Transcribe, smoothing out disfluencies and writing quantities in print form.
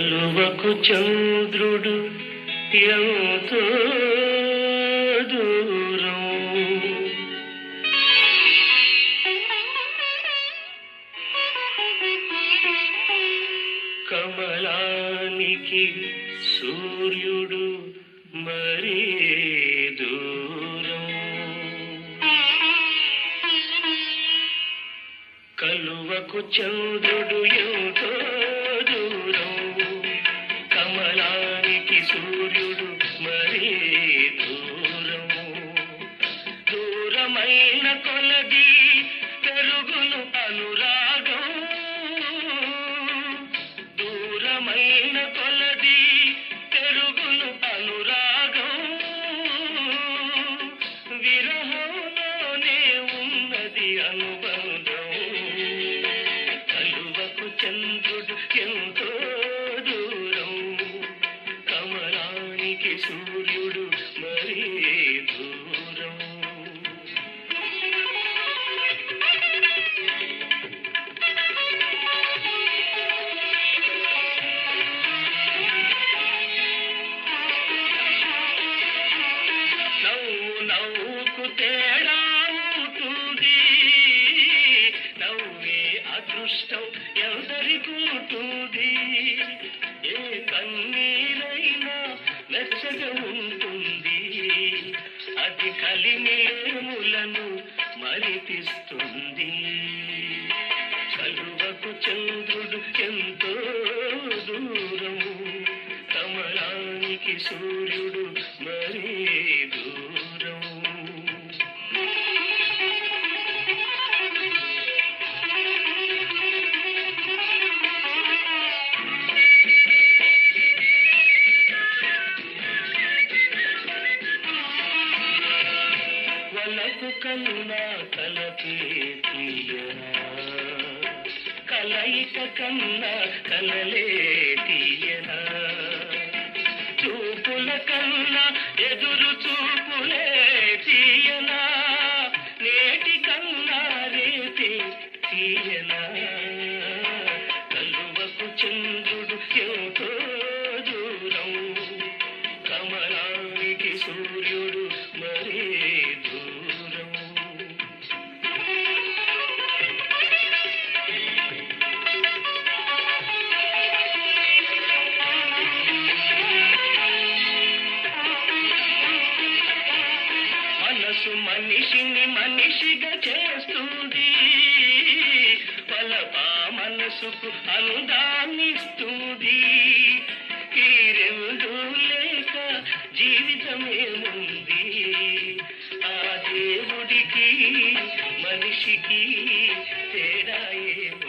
కలువకు చంద్రుడు ఎంతో దూరం, కమలానికి సూర్యుడు మరీ దూరం. కలువకు చంద్రుడు ఎంతో దూరం, కమలానికి సూర్యుడు మరీ దూరం. దూరమైన కొలది పెరుగును అనురాగం, దూరమైన కొలది పెరుగును అనురాగం. విరహంలోనే ఉన్నది అనుబంధం. కలువకు చంద్రుడు ఎంతో దూరం, కమలానికి సూర్యుడు మరీ దూరం. నవ్వుకు తేడా ఉంటుంది, నవ్వే అదృష్టం ఎందరికి ఉంటుంది. ఏ కన్నీరైనా వెచ్చగా ఉంటుంది, అది కలిమిలేములను మరిపిస్తుంది. కలువకు చంద్రుడు ఎంతో దూరం, కమలానికి సూర్యుడు మరీ దూరం. వలకు కన్నా కలపే తీయనా, కలయిక కన్నా కలలే తీయనా. చూపుల కన్నా ఎదురు చూపులే తీయనా, నేటి కన్నా రేపే తీయనా. కలువకు చంద్రుడు ఎంతో దూరం, కమలానికి సూర్యుడు మరీ దూరం. మనసు మనిషిని మనిషిగా చేస్తుంది, పలపా మనసుకు అనుదాన్నిస్తుంది. ఈ రెండు లేక జీవితమేముంది, ఆ దేవుడికి మనిషికి తేడా ఏముంది.